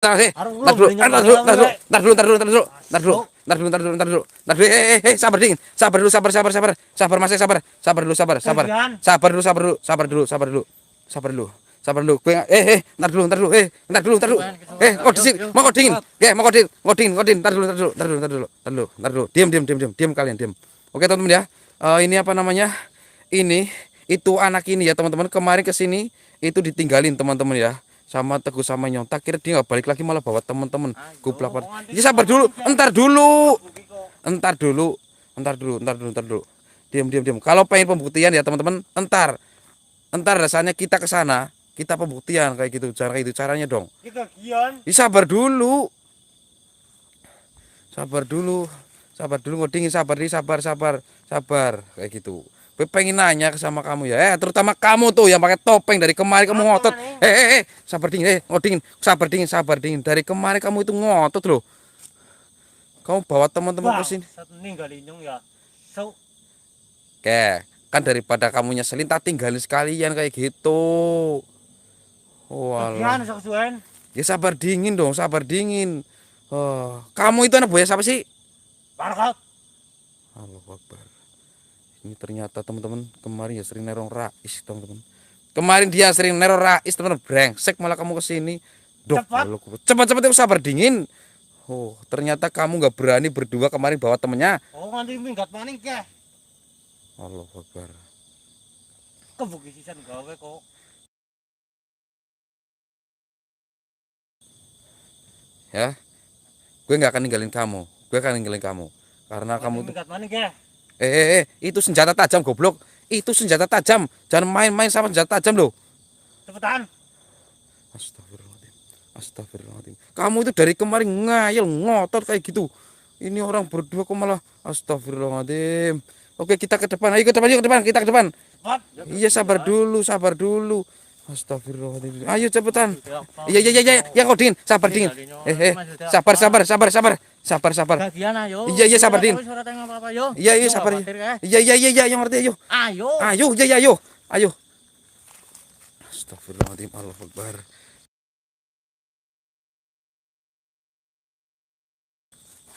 Sabar dingin, sabar dulu, sabar mas, sabar dulu, sabar dulu. Ntar dulu, kok di sini, mau dingin, ntar dulu, diam kalian, diam. Oke teman-teman ya, ini apa namanya, ini itu anak ini ya teman-teman, kemarin kesini itu ditinggalin teman-teman ya. Sama Teguh sama Nyontak, kira dia nggak balik lagi malah bawa teman-teman kuplapan. Ya sabar dulu, entar dulu. Diam. Kalau pengen pembuktian ya teman-teman, entar rasanya kita ke sana, kita pembuktian kayak gitu, caranya dong. Ya, sabar dulu, ngodingin, sabar kayak gitu. Pengen nanya sama kamu ya, terutama kamu tuh yang pakai topeng dari kemarin kamu ngotot. Sabar dingin, dari kemarin kamu itu ngotot loh. Kamu bawa teman-teman ke sini. Oke, kan daripada kamu nyeselin, tak tinggalin sekalian kayak gitu. Walah. Ya sabar dingin dong, kamu itu anak buaya siapa sih? Allahu Akbar. Ini ternyata teman-teman kemarin ya sering neror Rais teman-teman. Kemarin dia sering neror Rais teman-teman, brengsek malah kamu kesini. Cepat itu sabar dingin. Oh, ternyata kamu nggak berani berdua kemarin bawa temennya. Oh, nanti minggat maning ya. Allahu Akbar. Kebukisisan gawe kok. Ya, gue nggak akan ninggalin kamu. Karena kamu tuh. Itu senjata tajam goblok. Itu senjata tajam. Jangan main-main sama senjata tajam loh. Cepetan. Astagfirullahaladzim. Kamu itu dari kemarin ngayal ngotot kayak gitu. Ini orang berdua kok malah astagfirullahaladzim. Oke, kita ke depan. Ayo ke depan, kita ke depan. Iya, sabar dulu. Astagfirullahaladzim. Ayo cepetan. Iya kau dingin, sabar dingin. Sabar. Iya sabar dingin. Iya sabar. Iya yang ngerti ayo. Ayo. Astagfirullahaladzim. Allahu Akbar.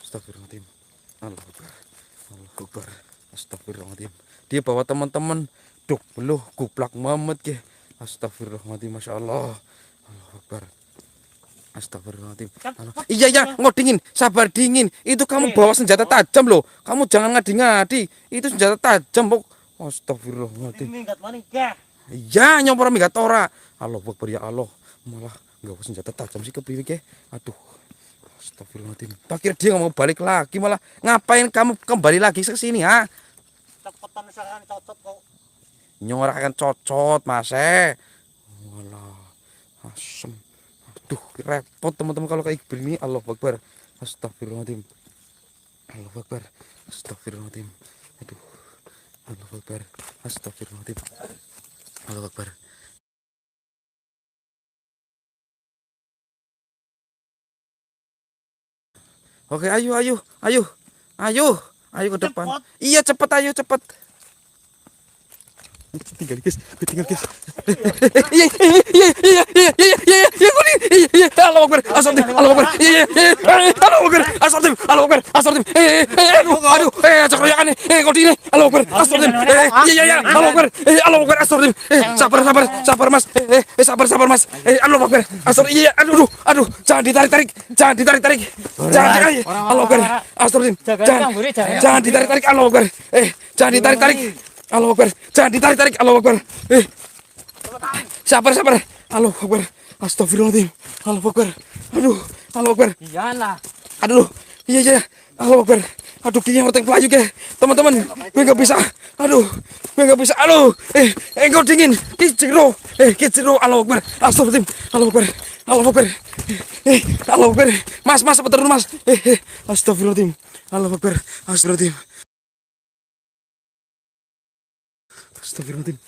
Astagfirullahaladzim. Allahu Akbar. Astagfirullahaladzim. Dia bawa teman-teman. Duh, beluh kuplak mamet ke. Astagfirullahaladzim, Masya Allah. Allahu Akbar. Astagfirullahaladzim. Iya, ngodingin, sabar dingin. Itu kamu bawa senjata tajam loh. Kamu jangan ngadi-ngadi. Itu senjata tajam, Bok. Astagfirullahaladzim. Iya, nyompor minggat ora. Allahu Akbar ya Allah. Malah nggak bawa senjata tajam sih kepriwe ke. Aduh. Astagfirullahaladzim. Pikir dia nggak mau balik lagi, malah ngapain kamu kembali lagi ke sini, ha? Cepetan misalkan cocot kok. Nyorah akan cocot mas walah asem. Aduh repot teman-teman kalau kayak begini. Allahu Akbar. Astagfirullahaladzim. Aduh Allahu Akbar. Astagfirullahaladzim. Allahu Akbar. Oke, ayo ke depan. Cepet. Iya cepet, ayo cepet. Tinggal guys. Iya. Allahu Akbar. Aduh. Cekroyakan nih. Kau dini. Allahu Akbar. Iya. Allahu Akbar. Sabar mas. Sabar mas. Allahu Akbar. Iya. Aduh. Jangan ditarik. Allahu Akbar. Jangan ditarik. Allahu Akbar. Jangan ditarik. Allahu Akbar. Jangan ditarik. Allahu Akbar. Sabar. Allahu Akbar. Astagfirullahaladzim. Allahu Akbar. Aduh. Allahu Akbar. Iyalah. Aduh. Iya. Allahu Akbar. Aduh, kayaknya orang pelayu ke. Teman-teman, gue nggak bisa. Aduh. Engkau dingin. Kiciro. Allahu Akbar. Astagfirullahaladzim. Allahu Akbar. Allahu Akbar. Mas, cepat turun, Mas. Astagfirullahaladzim. Allahu Akbar. Astagfirullahaladzim. Astagfirullahaladzim.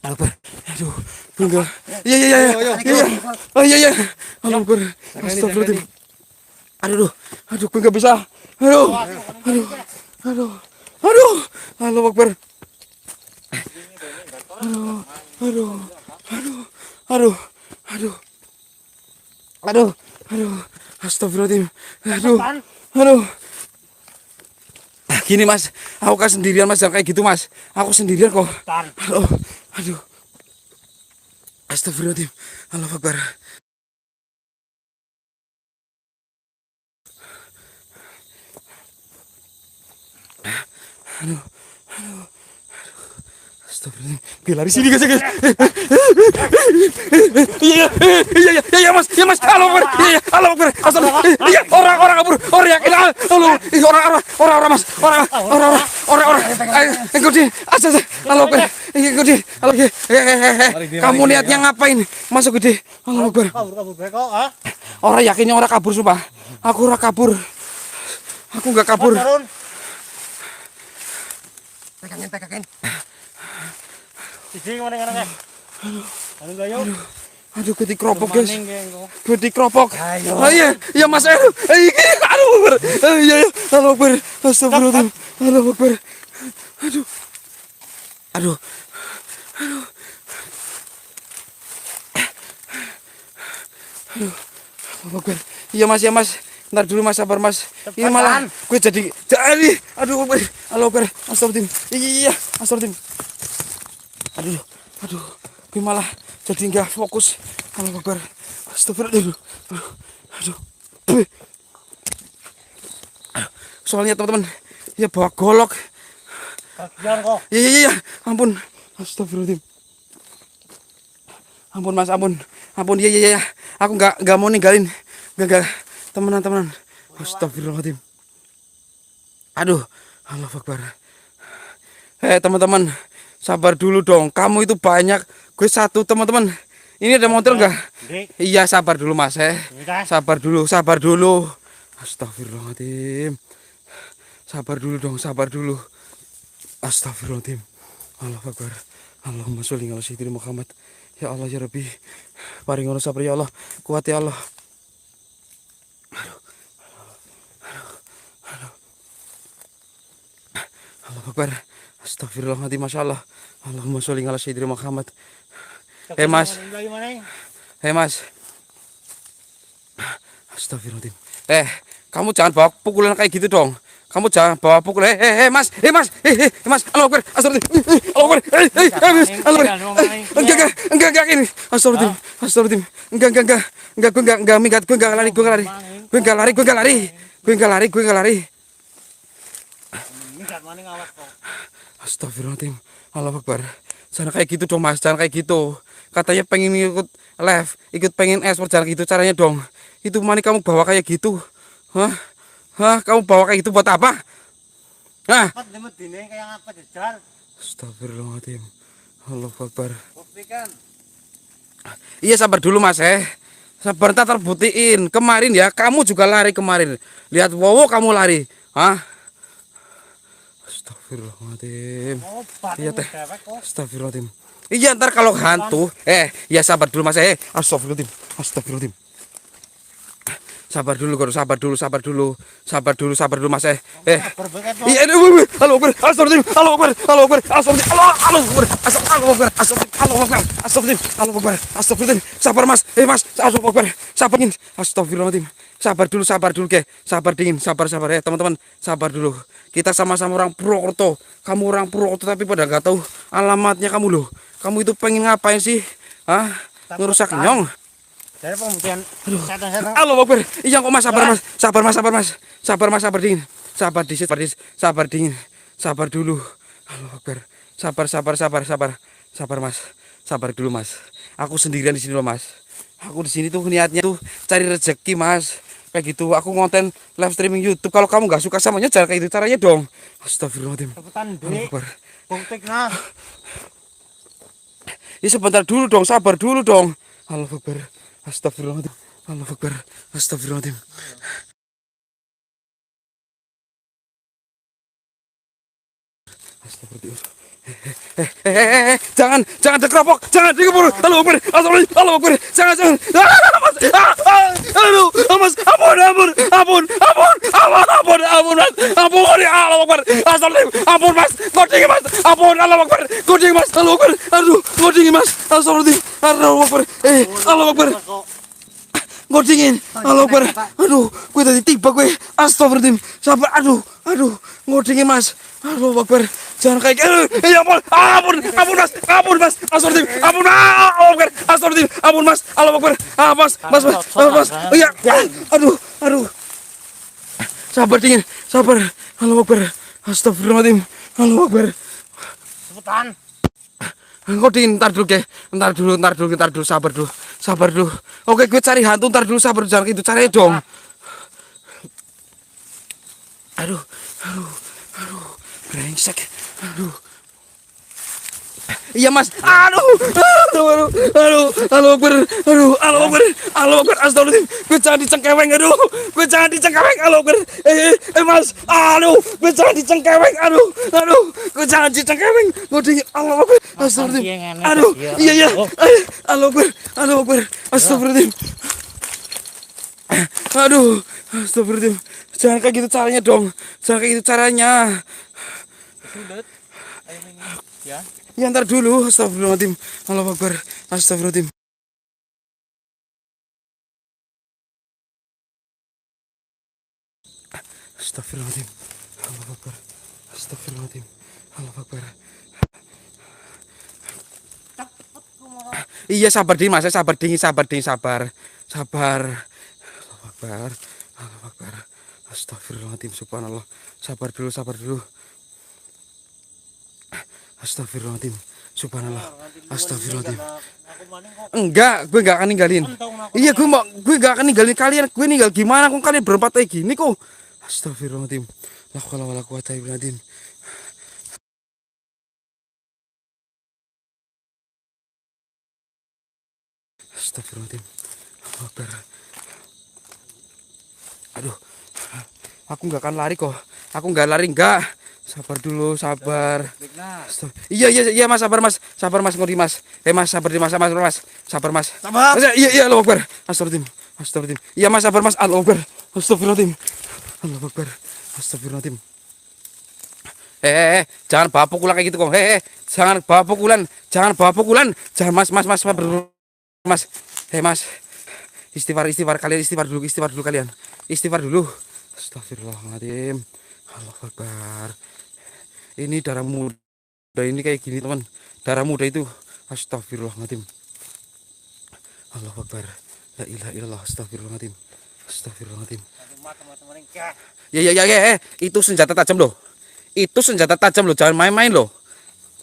Allahu Akbar. Aduh, enggak. Iya. Oh iya. Allahu Akbar. Astagfirullahaladzim. Aduh, gue nggak bisa. Aduh. Allahu Akbar. Aduh. Aduh, astagfirullahaladzim. Aduh. Gini mas, aku kan sendirian mas, jangan kayak gitu mas. Aku sendirian kok. Aduh. Astagfirullahaladzim. Allahu Akbar. Aduh. Astagfirullahaladzim. Gue lari sini guys. Iya mas, halo Akbar. Iya, halo Akbar. Astagfirullah. Iya, orang kabur. Orang yakin. Halo, orang mas. Orang. Ikuti. Halo Akbar. Ikuti. Halo. Kamu niatnya ngapain? Masuk gede. Halo Akbar. Kabur kok, ah? Orang yakinnya orang kabur sumpah. Aku orang kabur. Aku enggak kabur. Pegangin. Isi kemana-mana, Aduh, gue dikeropok guys. Gue dikeropok. Iya mas. Aduh. Iya. Halo Akbar. Astagfirullahaladzim. Halo Akbar. Aduh. Halo Akbar. Iya mas. Ntar dulu mas, sabar mas. Ini malah gue jadi. Aduh Akbar. Halo Akbar. Astagfirullahaladzim. Iya. Astagfirullahaladzim. Aduh. Gue malah jadi nggak fokus. Halo Akbar. Astagfirullahaladzim. Aduh. Soalnya teman-teman, ya bawa golok. Kasihan kok. Iya. Ampun. Astagfirullahaladzim. Ampun mas, ampun. Iya. Aku nggak mau ninggalin. Nggak. Teman-teman. Astagfirullahaladzim. Aduh. Allahu Akbar. Teman-teman, sabar dulu dong. Kamu itu banyak. Gue satu teman-teman. Ini ada motor nggak? Iya, sabar dulu mas. Sabar dulu. Astagfirullahaladzim. Sabar dulu dong. Astagfirullahaladzim. Allahu Akbar. Allahumma sholli ala sayyidina Muhammad. Ya Allah ya Rabbi. Paringono sabar ya Allah. Kuat ya Allah. Aduh. Allahu Akbar. Astagfirullahaladzim. Masya Allah. Allahumma sholli ala sayyidina Muhammad. Mas. Astagfirullahaladzim. Kamu jangan bawa pukulan kayak gitu dong. Kamu jangan bawa pukulan. Mas. Allahu Akbar. Astagfirullahaladzim. Allahu Akbar. Enggak ini. Astagfirullahaladzim. Enggak minggat. Gue enggak lari. Astagfirullahaladzim. Allahu Akbar. Jangan kayak gitu dong mas, jangan kayak gitu. Katanya pengen ikut live, pengen ekspor, jangan gitu caranya dong. Itu mana kamu bawa kayak gitu? Kamu bawa kayak gitu buat apa? Astagfirullahaladzim. Allahu Akbar. Iya sabar dulu mas Sabar ntar terbuktiin. Kemarin ya, kamu juga lari kemarin. Lihat wow kamu lari. Astagfirullahaladzim. Iya teh. Astagfirullahaladzim. Iya ntar kalau hantu. Ya sabar dulu mas. Astagfirullahaladzim. Sabar dulu mas. Iya. Halo Akbar. Astagfirullahaladzim. Sabar mas. Mas. Astagfirullahaladzim. Sabar dulu ke. Sabar teman-teman. Sabar dulu. Kita sama-sama orang Purwokerto. Kamu orang Purwokerto tapi pada nggak tahu alamatnya kamu loh. Kamu itu pengen ngapain sih? Ngerusak nyong. Dari pembuktian. Halo Akbar. Iya kok mas, sabar mas. Sabar dingin. Sabar dulu. Halo Akbar. Sabar mas. Sabar dulu mas. Aku sendirian di sini loh mas. Aku di sini tuh niatnya tuh cari rezeki mas. Kayak gitu. Aku ngonten live streaming YouTube. Kalau kamu nggak suka samanya jangan kayak itu caranya dong. Astagfirullahaladzim. Halo Akbar. Ya sebentar dulu dong. Sabar dulu dong. Halo Akbar. Astagfirullahaladzim. Allahu Akbar. Astagfirullahaladzim. Jangan dikeropok, jangan dikeburu. Halo Akbar. Astagfirullah. Jangan. Aduh, mas, ampun, mas. Ampun, ya Allah Akbar. Astagfirullah. Ampun, mas. Koding, mas. Ampun, Allah Akbar. Koding, mas. Allah Akbar. Aduh, koding, mas. Astagfirullah. Allah Akbar. Allah Akbar. Gue dingin. Allahu Akbar. Aduh, gue tadi tiba gue. Astagfirullahaladzim. Sabar. Aduh. Gue dingin mas. Allahu Akbar. Jangan kayak gitu. Ya ampun. Ampun mas. Astagfirullahaladzim. Ampun. Allahu Akbar. Astagfirullahaladzim. Ampun mas. Allahu Akbar. Mas. Iya. Aduh. Sabar dingin. Sabar. Allahu Akbar. Astagfirullahaladzim. Allahu Akbar. Cepetan. Kok dingin, ntar dulu. Sabar dulu. Oke, gue cari hantu, ntar dulu sabar, jangan gitu caranya dong. Aduh, brengsek. Iya mas, Allahu Akbar, astagfirullahaladzim, gue jangan dicengkeweng, gue jangan dicengkeweng, Allahu Akbar, mas, gue jangan dicengkeweng, gue jangan dicengkeweng, gue dingin, Allahu Akbar, astagfirullahaladzim, iya, Allahu Akbar, astagfirullahaladzim, astagfirullahaladzim, jangan kayak gitu caranya dong, Ya ntar dulu, astagfirullahaladzim, Allahu Akbar, astagfirullahaladzim. Astagfirullahaladzim, Allahu Akbar, astagfirullahaladzim, Allahu Akbar. Iya sabar dingin mas, sabar. Allahu Akbar, astagfirullahaladzim, subhanallah, sabar dulu. Astagfirullahaladzim, subhanallah, astagfirullahaladzim. Enggak, gue gak akan ninggalin. Iya, gue gak akan ninggalin kalian. Gue ninggal gimana kok kalian berempat kayak gini kok. Astagfirullahaladzim. La haula wala quwata illa billah. Astagfirullahaladzim. Allahu Akbar. Aduh. Aku gak akan lari kok. Enggak. Sabar dulu. Iya mas, sabar mas, ngeri mas. Mas, sabar mas. Sabar. Iya, Allahu Akbar. Astagfirullahaladzim. Iya mas, sabar mas. Allahu Akbar. Astagfirullahaladzim. Jangan bawa pukulan kayak gitu kok. Jangan bawa pukulan. Jangan mas, sabar dulu. Mas. Mas. Istighfar kalian, istighfar dulu kalian. Istighfar dulu. Astagfirullahaladzim. Allahu Akbar. Ini darah muda ini kayak gini teman. Darah muda itu. Astagfirullahaladzim. Allahu Akbar. La ilaha illallah. Astagfirullahaladzim. Ya. Itu senjata tajam loh. Jangan main-main loh.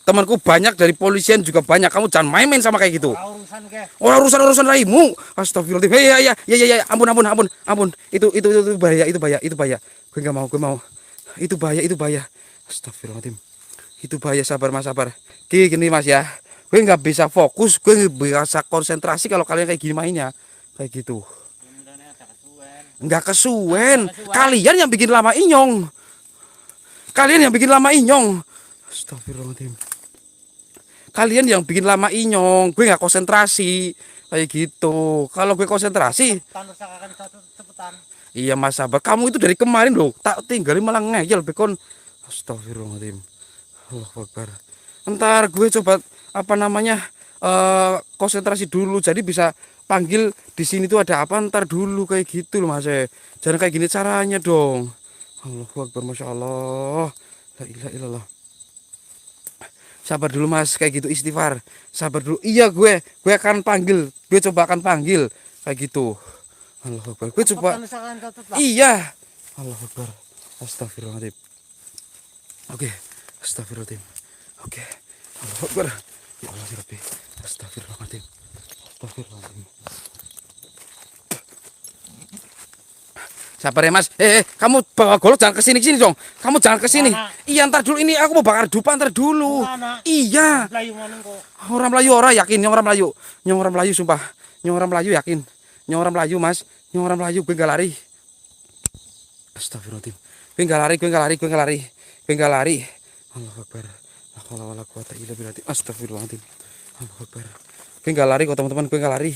Temanku banyak dari polisian juga banyak. Kamu jangan main-main sama kayak gitu. Urusan raimu. Astagfirullahaladzim. Ya. Ampun. Itu bahaya. Gue nggak mau. Itu bahaya. Astagfirullahaladzim. Itu bahaya, sabar mas. Gini mas ya. Gue nggak bisa fokus, gue nggak bisa konsentrasi kalau kalian kayak gini mainnya. Kayak gitu. Nggak kesuwen. Kalian yang bikin lama inyong. Astagfirullahaladzim. Kalian yang bikin lama inyong. Gue nggak konsentrasi. Kayak gitu. Kalau gue konsentrasi. Iya mas, sabar. Kamu itu dari kemarin loh. Tak tinggalin malah ngeyel bekon. Astagfirullahaladzim. Allahu Akbar. Ntar gue coba konsentrasi dulu. Jadi bisa panggil di sini tuh ada apa ntar dulu kayak gitu loh mas. Jangan kayak gini caranya dong. Allahu Akbar, masya Allah. La ilaha illallah. Sabar dulu mas, kayak gitu istighfar. Sabar dulu. Iya gue akan panggil. Gue coba akan panggil kayak gitu. Allahu Akbar. Gue coba. Iya. Allahu Akbar. Astagfirullahaladzim. Oke. Astagfirullahaladzim. Oke. Allahu Akbar. Ya Allah ya Rabbi. Astagfirullahaladzim. Sabar ya mas. Kamu bawa golok jangan kesini dong. Kamu jangan kesini. Iya ntar dulu ini aku mau bakar dupa ntar dulu. Iya. Orang Melayu yakin. Nyong orang Melayu sumpah. Nyong orang Melayu yakin. Nyong orang Melayu mas. Nyong orang Melayu gue gak lari. Astagfirullahaladzim. Gue gak lari. Allahu Akbar. La haula wala quwata illa billah. Astagfirullahaladzim. Allahu Akbar. Gue gak lari kok teman-teman. Gue gak lari.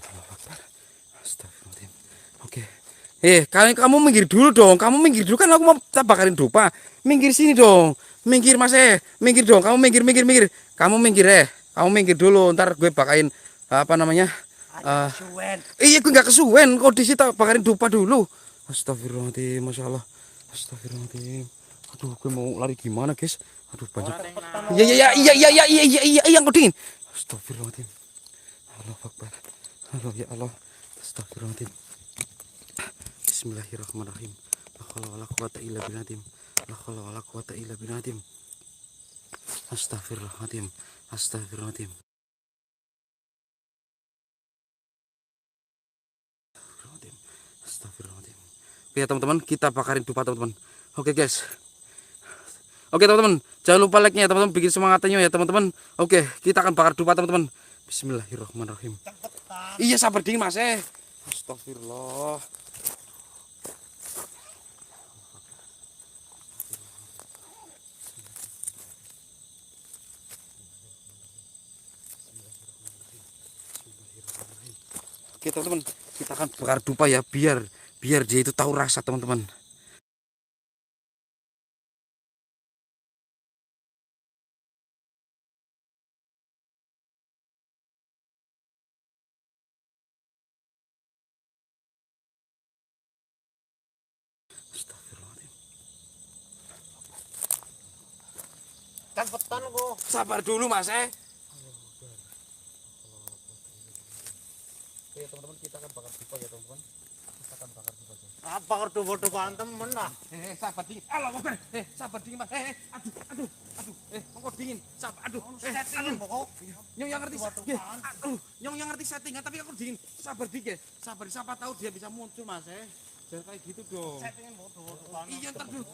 Allahu Akbar. Astagfirullahaladzim. Oke. Kamu minggir dulu dong. Kan aku mau bakarin dupa. Minggir sini dong. Minggir mas. Minggir dong. Kamu minggir. Kamu minggir Kamu minggir dulu, ntar gue bakain apa namanya? Ada suwen. Iya gue nggak kesuwen, kok di situ bakarin dupa dulu. Astagfirullahaladzim, masya Allah. Astagfirullahaladzim. Aduh, gue mau lari gimana guys? Aduh banyak. Iya iya iya iya iya iya iya iya yang kau dingin. Astagfirullahaladzim. Allah Akbar. Allah ya Allah. Astagfirullahaladzim. Bismillahirrahmanirrahim. La haula wala quwata illa billah. La haula wala quwata illa billah. Astagfirullahaladzim. Astagfirullahaladzim. Astagfirullahaladzim. Oke ya teman-teman, kita bakarin dupa teman-teman. Oke guys. Oke teman-teman, jangan lupa like-nya ya teman-teman, bikin semangatnya ya teman-teman. Oke, kita akan bakar dupa teman-teman. Bismillahirrahmanirrahim. Iya sabar dingin mas Astagfirullah. Oke teman-teman, kita akan bakar dupa ya, biar dia itu tahu rasa teman-teman. Astagfirullahaladzim. Cepetan kok. Sabar dulu mas Oke teman-teman, kita akan bakar dupa ya teman-teman. Kita akan bakar dupa ya. Apa kerdupa-dupaan temen lah. Sabar dingin. Allah Akbar. Sabar dingin mas. Aduh. Kok dingin. Sabar. Aduh. Settingan pokok. Nyong yang ngerti. Nyong yang ngerti settingan tapi aku dingin. Sabar dikit. Sabar. Siapa tahu dia bisa muncul mas Jangan kayak gitu dong. Settingan bodoh-bodohan. Iya ntar dulu.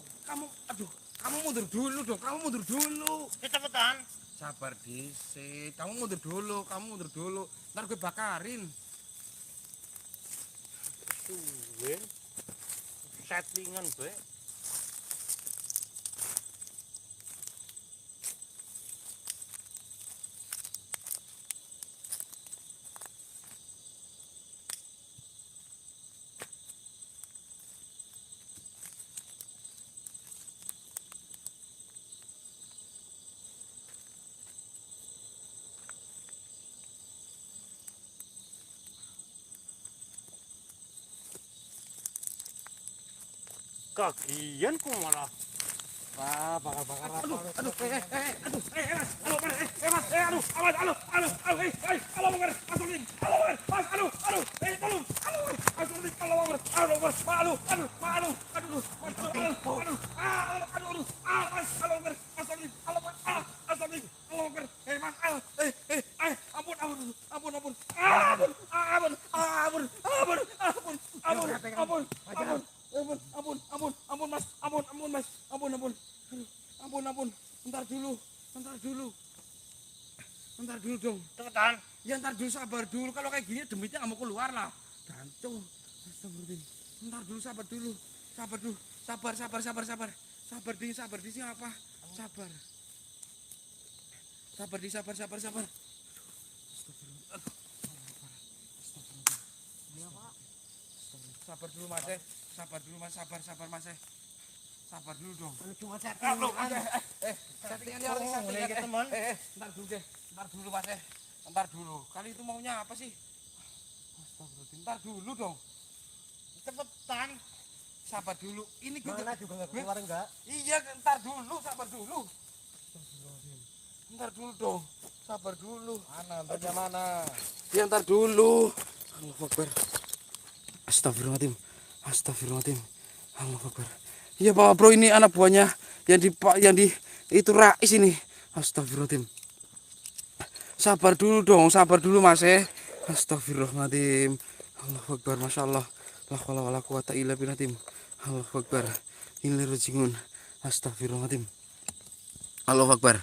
Kamu mundur dulu dong. Kamu mundur dulu. Cepetan. Sabar dikit. Kamu mundur dulu. Ntar gue bakarin. Suwen. Settingan gue. Kagian kok malah. Wah, bakar-bakar apa? Aduh, mas, ampun, ntar dulu dong. Cepetan. Ya ntar dulu, sabar dulu. Kalau kayak gini demitnya nggak mau keluar lah. Gantung. Astagfirullahaladzim. Ntar dulu, sabar dulu. Sabar di sini apa? Sabar. Sabar dulu mas sabar dulu dong. Cuma settingan. Settingan ya teman. Ntar dulu mas ntar dulu. Kali itu maunya apa sih? Astagfirullahaladzim. Ntar dulu dong. Cepetan. Sabar dulu. Ini gue Mana juga nggak keluar enggak? Iya, ntar dulu, sabar dulu. Ntar dulu dong. Sabar dulu. Mana? Ya ntar dulu. Allahu Akbar. Astagfirullahaladzim. Allahu Akbar. Iya Pak Bro, ini anak buahnya yang di itu Rais ini. Astagfirullahaladzim. Sabar dulu dong, sabar dulu Mas Astagfirullahaladzim. Allahu Akbar, Masya Allah. La haula wala quwata illa billah. Allahu Akbar. Innalillahi rajiun. Astagfirullahaladzim. Allahu Akbar.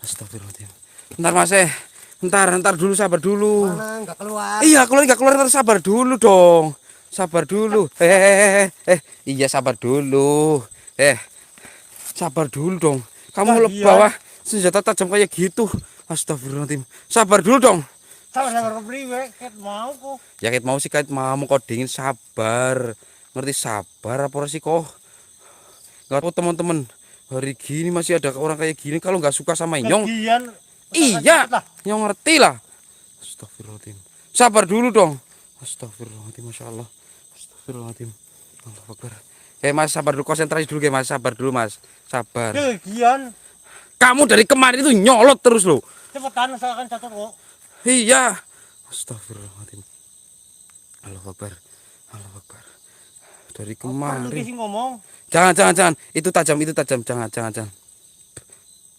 Astagfirullahaladzim. Bentar Mas Ntar dulu, sabar dulu. Mana nggak keluar? Iya, nggak keluar, ntar sabar dulu dong. Sabar dulu. Iya sabar dulu. Sabar dulu dong. Kamu bawa senjata tajam kayak gitu. Astagfirullahaladzim. Sabar dulu dong. Sabar priwe, ket mau kok. Ya ket mau sih, kait mau kok dingin, sabar. Ngerti sabar apa sih kok? Enggak tahu teman-teman. Hari gini masih ada orang kayak gini kalau nggak suka sama Inyong. Lagian, Iya, lah. Nyong ngerti lah. Astagfirullahaladzim. Sabar dulu dong. Astagfirullahaladzim, Masya Allah. Astagfirullahaladzim. Allah Akbar. Mas, sabar dulu, konsentrasi dulu Mas, sabar dulu Mas. Sabar. Lagian, Kamu dari kemarin itu nyolot terus loh. cepetan misalkan catur kok. Iya. Astagfirullahaladzim. Allah Akbar. Allah Akbar. Dari Perlu kemarin. sih ngomong. Jangan. Itu tajam.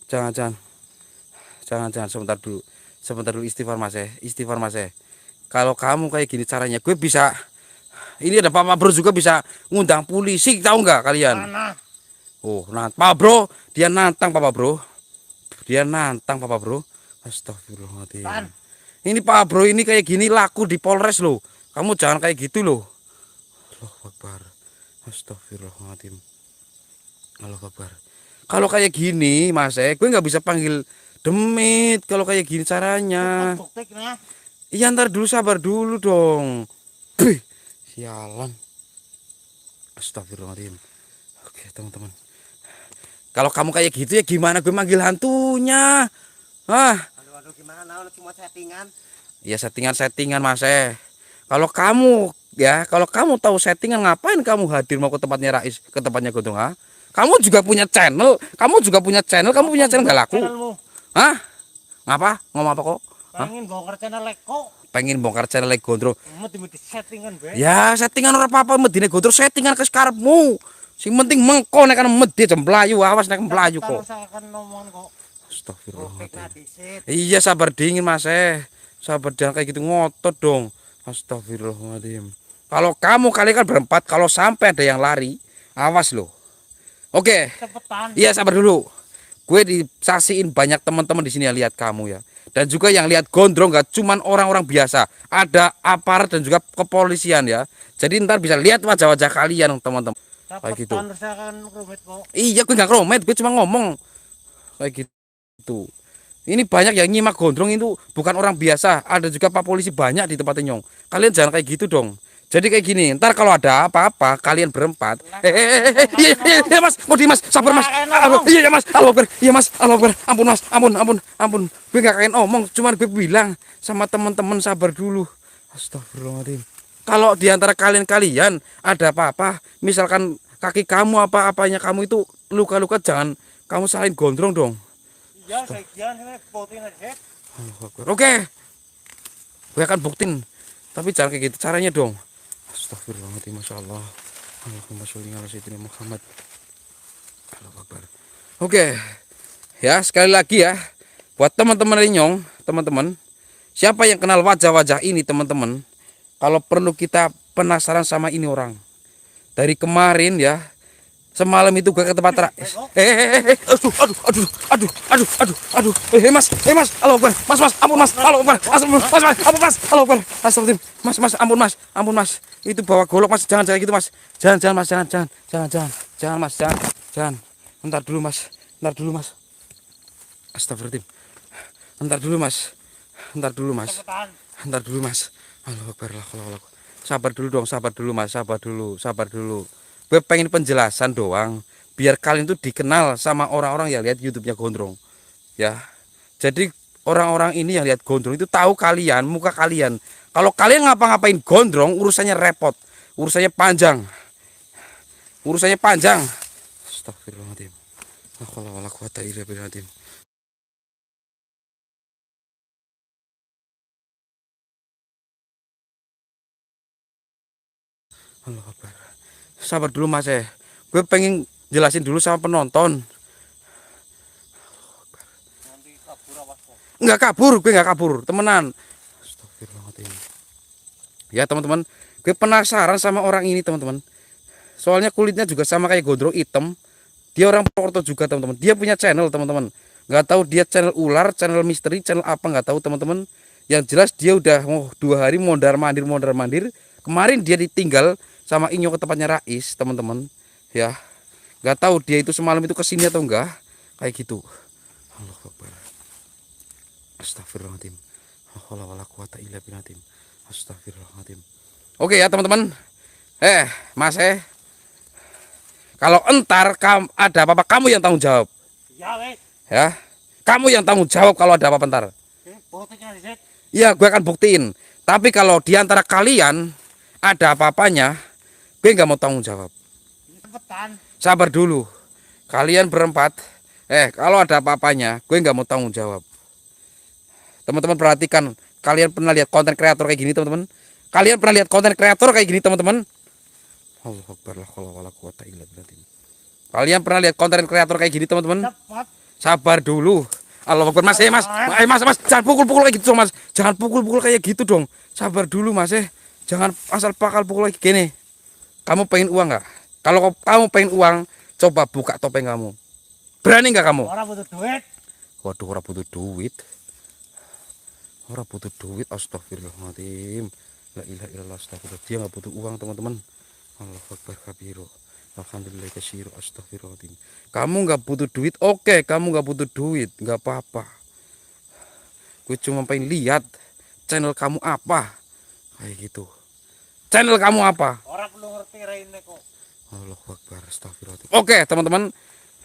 Jangan. Sebentar dulu istighfar Mas. Kalau kamu kayak gini caranya, gue bisa. Ini ada Papa Bro juga bisa ngundang polisi, tahu nggak kalian? Mana? Oh, Pak Bro, dia nantang Papa Bro. Astagfirullahaladzim. Tan. Ini Pak Bro ini kayak gini laku di Polres loh. Kamu jangan kayak gitu loh. Allahu Akbar. Astagfirullahaladzim. Allahu Akbar. Kalau kayak gini Mas, gue nggak bisa panggil demit kalau kayak gini caranya. Buktik nah. Iya ntar dulu, sabar dulu dong. Bih, sialan. Astagfirullahaladzim. Oke teman-teman, kalau kamu kayak gitu ya gimana gue manggil hantunya? Aduh, gimana? Cuma settingan. Ya settingan Mas. Kalau kamu tahu settingan, ngapain kamu hadir mau ke tempatnya Rais, ke tempatnya Gondrong? Kamu juga punya channel, kamu punya channel nggak laku? Channelmu. Ngapa? Ngomong apa kok? Pengen bongkar channel kok. Pengen bongkar channel Gondrong? Mesti settingan be. Ya settingan ora apa-apa, medine Gondrong settingan ke karepmu. Sing penting mengko nek kan medhi aja mlayu, awas nek mlayu kok. Akan ngomong kok. Astagfirullahaladzim. Iya sabar dingin Mas. Sabar, jangan kayak gitu ngotot dong. Astagfirullahaladzim. Kalau kamu kalian kan berempat, kalau sampai ada yang lari, awas loh. Oke. Cepetan. Iya sabar dulu. Gue disaksiin banyak teman-teman di sini yang lihat kamu ya. Dan juga yang lihat Gondrong gak cuman orang-orang biasa, ada aparat dan juga kepolisian ya. Jadi ntar bisa lihat wajah-wajah kalian teman-teman. Kayak gitu. Iya gue gak kromet, gue cuma ngomong kayak gitu. Ini banyak yang nyimak Gondrong itu bukan orang biasa, ada juga Pak Polisi banyak di tempat Nyong. Kalian jangan kayak gitu dong. Jadi kayak gini, ntar kalau ada apa-apa kalian berempat. Iya Mas, mau di Mas, sabar Mas. Iya Mas, iya Mas, ampun Mas, ampun. Gue gak kayak omong, cuman gue bilang sama teman-teman sabar dulu. Astagfirullahaladzim. Kalau di antara kalian ada apa-apa, misalkan kaki kamu apa-apanya kamu itu luka-luka, jangan kamu salahin Gondrong dong. Iya, buktiin aja. Oke. Gue akan buktiin. Tapi jangan kayak gitu caranya dong. Astagfirullahaladzim, Masya Allah. Allahumma sholli ala sayyidina Muhammad. Allahu Akbar. Oke. Ya, sekali lagi ya. Buat teman-teman Nyong, teman-teman. Siapa yang kenal wajah-wajah ini, teman-teman? Kalau perlu kita penasaran sama ini orang. Dari kemarin ya. Semalam itu gue ke tempat Rais. Aduh. Mas, halo Akbar. Mas, ampun Mas, halo Akbar. Ampun Mas, halo Akbar. Astagfirullah. Mas, ampun Mas. Itu bawa golok Mas, jangan gitu Mas. Jangan Mas, jangan Mas, jangan. Bentar dulu Mas. Astagfirullah. Bentar dulu Mas. Halo Akbar. Sabar dulu Mas, sabar dulu. Gue pengen penjelasan doang, biar kalian tuh dikenal sama orang-orang yang lihat YouTube-nya Gondrong. Ya. Jadi orang-orang ini yang lihat Gondrong itu tahu kalian, muka kalian. Kalau kalian ngapa-ngapain Gondrong, urusannya repot, urusannya panjang. Astagfirullahaladzim. La quwwata illa billah. Allah Akbar. Sabar dulu Mas, gue pengen jelasin dulu sama penonton. Gue nggak kabur, temenan. Astagfirullahaladzim. Ya teman-teman, gue penasaran sama orang ini teman-teman. Soalnya kulitnya juga sama kayak Gondrong, hitam. Dia orang Purwokerto juga teman-teman. Dia punya channel teman-teman. Nggak tahu dia channel ular, channel misteri, channel apa nggak tahu teman-teman. Yang jelas dia udah 2 hari mondar mandir. Kemarin dia ditinggal sama Inyo ke tempatnya Rais teman-teman ya, nggak tahu dia itu semalam itu kesini atau enggak kayak gitu. Allahu Akbar. Astagfirullahaladzim. La quwwata illa billah. Astagfirullahaladzim. Oke ya teman-teman, Mas, Kalau entar ada apa-apa kamu yang tanggung jawab. Ya wes. Ya. Kamu yang tanggung jawab kalau ada apa-apa ntar. Buktinya di sini. Iya, gue akan buktiin. Tapi kalau di antara kalian ada apa-apanya, gue nggak mau tanggung jawab. Cepetan. Sabar dulu. Kalian berempat, kalau ada apa-apanya, gue nggak mau tanggung jawab. Teman-teman perhatikan, kalian pernah lihat konten kreator kayak gini, teman-teman? Kalian pernah lihat konten kreator kayak gini, teman-teman? Allahu Akbar, la haula wala quwata illa billah. Kalian pernah lihat konten kreator kayak gini, teman-teman? Cepat. Sabar dulu. Allahu Akbar, Mas, mas, jangan pukul-pukul kayak gitu, Mas. Jangan pukul-pukul kayak gitu dong. Sabar dulu, Mas, Jangan asal pakal pukul lagi gini. Kamu pengen uang nggak? Kalau kamu pengen uang, coba buka topeng kamu. Berani nggak kamu? Orang butuh duit. Waduh, orang butuh duit. Orang butuh duit, astagfirullahaladzim. La ilaha illallah, astagfirullah. Dia nggak butuh uang, teman-teman. Allahu Akbar kabiru. Alhamdulillah katsiru, astagfirullahaladzim. Kamu nggak butuh duit, oke. Kamu nggak butuh duit, nggak apa-apa. Gue cuma pengen lihat channel kamu apa. Kayak gitu. Channel kamu apa? Orang perlu ngerti raine kok. Allahu Akbar, astagfirullahaladzim. Oke, teman-teman.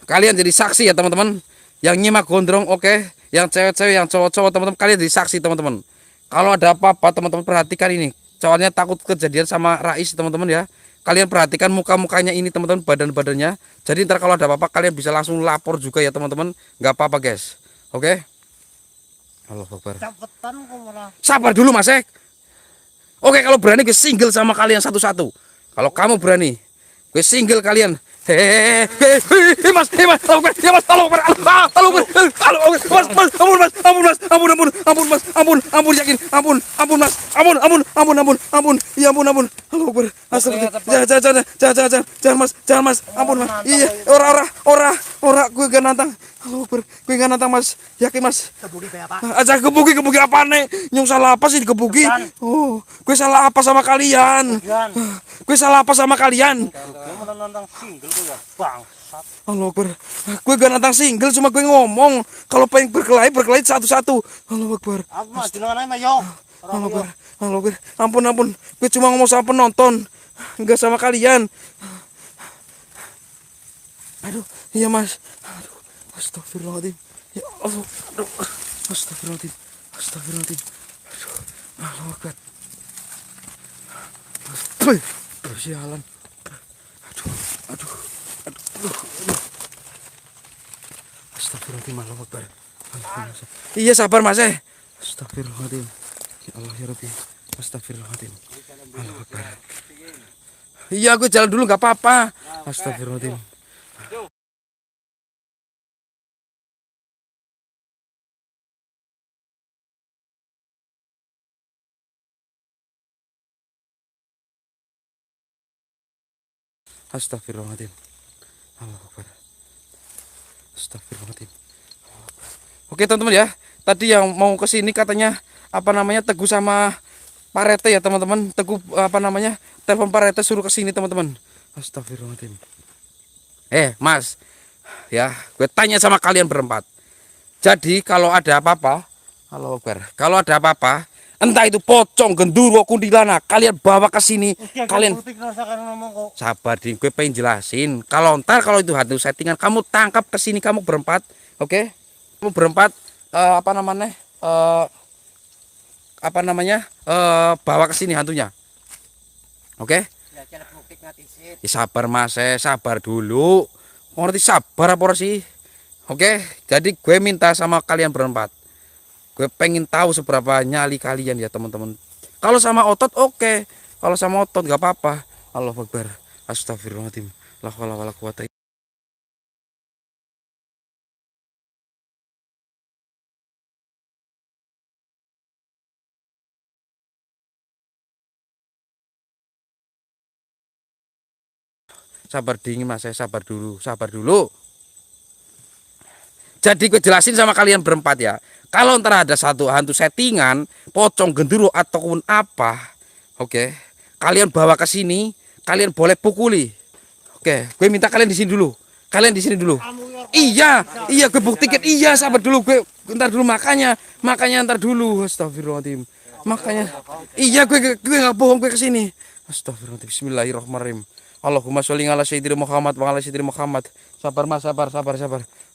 Kalian jadi saksi ya, teman-teman. Yang nyimak gondrong, oke. Yang cewek-cewek, yang cowok-cowok, teman-teman, kalian jadi saksi, teman-teman. Kalau ada apa-apa, teman-teman perhatikan ini. Soalnya takut kejadian sama Rais, teman-teman ya. Kalian perhatikan muka-mukanya ini, teman-teman, badan-badannya. Jadi ntar kalau ada apa-apa, kalian bisa langsung lapor juga ya, teman-teman. Nggak apa-apa, guys. Oke? Allahu Akbar. Cepetan kok malah. Sabar dulu, Mas Ek. Oke, kalau berani gue single sama kalian satu-satu. Kalau kamu berani, gue single kalian. Mas, ya mas, tolong mas, ampun, yakin, ampun, mas, ampun, ya ampun, halo ber, jangan mas, ampun mas, iya, ora, gue gak nantang, halo ber, gue gak nantang mas, yakin mas, Kebuki kayak apa? aja kebuki apa nih, nyung salah apa sih kebuki, oh, gue salah apa sama kalian, gue salah apa sama kalian. Kamu nonton single tuh ya, bangsat. Halo Akbar, gue gak nantang single, cuma gue ngomong kalau pengen berkelahi satu-satu. Halo Akbar, Aku mah jenengan ae yo. halo Akbar, halo Akbar, ampun, gue cuma ngomong sama penonton, nggak sama kalian. Aduh, iya mas, aduh, astagfirullahaladzim, ya Allah, aduh, astagfirullahaladzim, aduh, halo Akbar, sialan, aduh. Astagfirullahaladzim, Allahu Akbar. Iya sabar mas, Astagfirullahaladzim. Ya Allah ya Rabbi. Astagfirullahaladzim. Allahu Akbar. Iya aku jalan dulu nggak apa-apa. Astagfirullahaladzim. Astagfirullahaladzim. Allahu Akbar. Astagfirullahaladzim. Oke teman-teman ya. Tadi yang mau ke sini katanya apa namanya Teguh sama Pak Rete ya teman-teman. Teguh apa namanya telepon Pak Rete suruh ke sini teman-teman. Astagfirullahaladzim. Mas, ya gue tanya sama kalian berempat. Jadi kalau ada apa-apa, Allahu Akbar. Kalau ada apa-apa, entah itu pocong, genduro, kuntilanak, kalian bawa ke sini. Kalian sabar, di gue pengen jelasin. Kalau itu hantu settingan, kamu tangkap ke sini, kamu berempat, oke? Kamu berempat, bawa ke sini hantunya, oke? Ya, sabar mas, sabar dulu. Mau ngerti sabar apa sih? Oke, jadi gue minta sama kalian berempat. Gue pengen tahu seberapa nyali kalian ya teman-teman. Kalau sama otot oke. Kalau sama otot gak apa-apa. Allahu Akbar. Astagfirullahaladzim. La haula wala quwata. Sabar dingin mas, saya sabar dulu. Jadi gue jelasin sama kalian berempat ya. Kalau ntar ada satu hantu settingan, pocong, gendero ataupun apa, oke, kalian bawa ke sini, kalian boleh pukuli. Oke, gue minta kalian di sini dulu. Kalian di sini dulu. Iya, gue buktikan. Iya, sabar dulu gue. Ntar dulu makanya ntar dulu. Astagfirullahaladzim. Makanya, iya gue nggak bohong gue ke sini. Astagfirullahaladzim. Bismillahirrahmanirrahim. Allahumma sholli ala sayyidina Muhammad wa ala sayyidina Muhammad. Sabar Mas, sabar.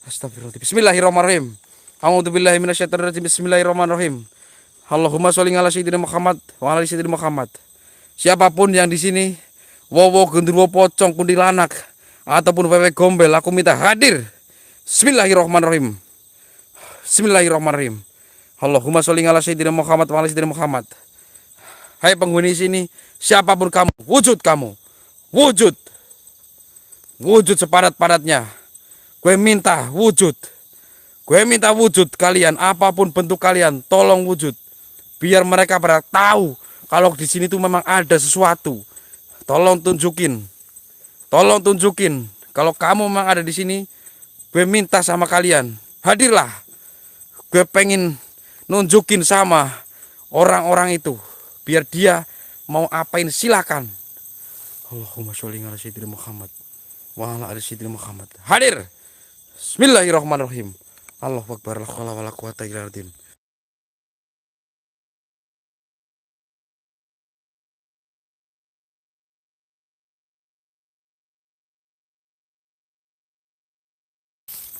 Astagfirullahaladzim. Bismillahirrahmanirrahim. A'udzubillahi minasyaitonir rajim. Bismillahirrahmanirrahim. Allahumma sholli ala sayyidina Muhammad wa ala sayyidina Muhammad. Siapapun yang di sini, wowo genderuwo pocong kuntilanak ataupun wewe gombel, aku minta hadir. Bismillahirrahmanirrahim. Bismillahirrahmanirrahim. Allahumma sholli ala sayyidina Muhammad wa ala sayyidina Muhammad. Hai penghuni sini, siapapun kamu, wujud kamu. Wujud sepadat-padatnya. Gue minta wujud kalian, apapun bentuk kalian, tolong wujud. Biar mereka pada tahu kalau di sini tuh memang ada sesuatu. Tolong tunjukin kalau kamu memang ada di sini. Gue minta sama kalian, hadirlah. Gue pengen nunjukin sama orang-orang itu, biar dia mau apain silakan. Allahumma sholli ala sayyidina Muhammad wa ala ali sayyidina Muhammad. Hadir. Bismillahirrahmanirrahim. Allahu akbar. La haula wala quwata illa billah.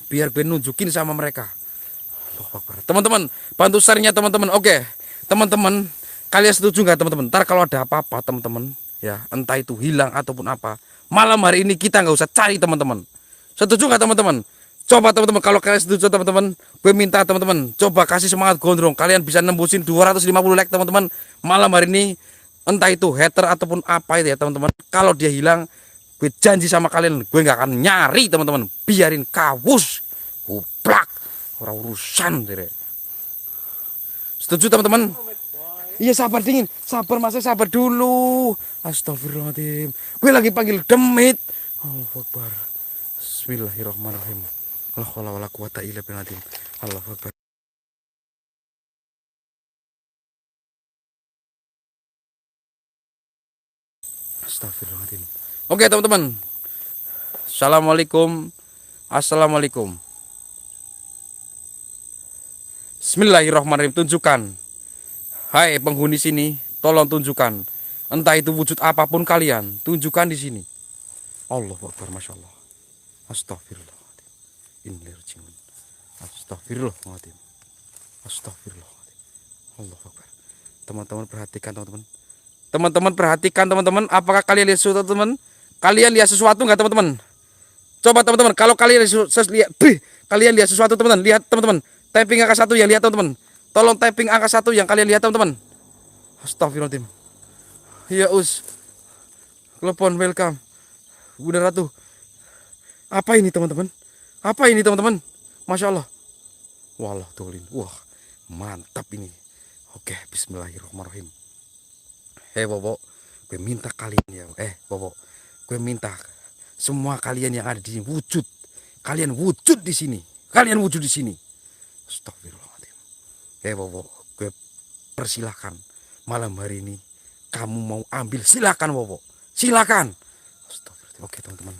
Biar ben nunjukin sama mereka. Allahu akbar. Teman-teman, bantu share-nya teman-teman. Oke. Teman-teman, kalian setuju nggak teman-teman? Ntar kalau ada apa-apa teman-teman, ya entah itu hilang ataupun apa, malam hari ini kita nggak usah cari teman-teman. Setuju nggak teman-teman? Coba teman-teman, kalau kalian setuju teman-teman, gue minta teman-teman coba kasih semangat gondrong. Kalian bisa nembusin 250 like teman-teman malam hari ini. Entah itu hater ataupun apa itu ya teman-teman. Kalau dia hilang, gue janji sama kalian, gue nggak akan nyari teman-teman. Biarin kawus, kuplak, orang urusan deh. Setuju teman-teman? Iya sabar dingin, sabar Mas, sabar dulu. Astagfirullahaladzim. Gue lagi panggil demit. Allahu akbar. Bismillahirrahmanirrahim. La haula wala quwata illa billah. Allahu akbar. Astagfirullahaladzim. Oke teman-teman. Assalamualaikum. Bismillahirrahmanirrahim. Tunjukkan. Hai penghuni sini, tolong tunjukkan. Entah itu wujud apapun kalian, tunjukkan di sini. Allahu akbar, masya Allah. Astagfirullahaladzim. Innalillahi. Astagfirullahaladzim. Allahu akbar. Teman-teman perhatikan teman-teman. Teman-teman perhatikan teman-teman. Apakah kalian lihat sesuatu teman? Kalian lihat sesuatu nggak teman-teman? Coba teman-teman, kalau kalian lihat sesuatu teman-teman, lihat teman-teman. Typing angka 1 yang lihat teman-teman. Tolong typing angka 1 yang kalian lihat teman-teman. Astagfirullahaladzim. Ya us. Telepon welcome. Bunda Ratu. Apa ini teman-teman? Masya Allah. Walah tulin. Wah mantap ini. Oke bismillahirrahmanirrahim. Bobo. Gue minta kalian ya. Bobo. Gue minta semua kalian yang ada di sini wujud. Kalian wujud di sini. Astagfirullah. Bobo, gue persilahkan malam hari ini kamu mau ambil silakan Bobo, silakan. Astagfirullah. Oke teman-teman,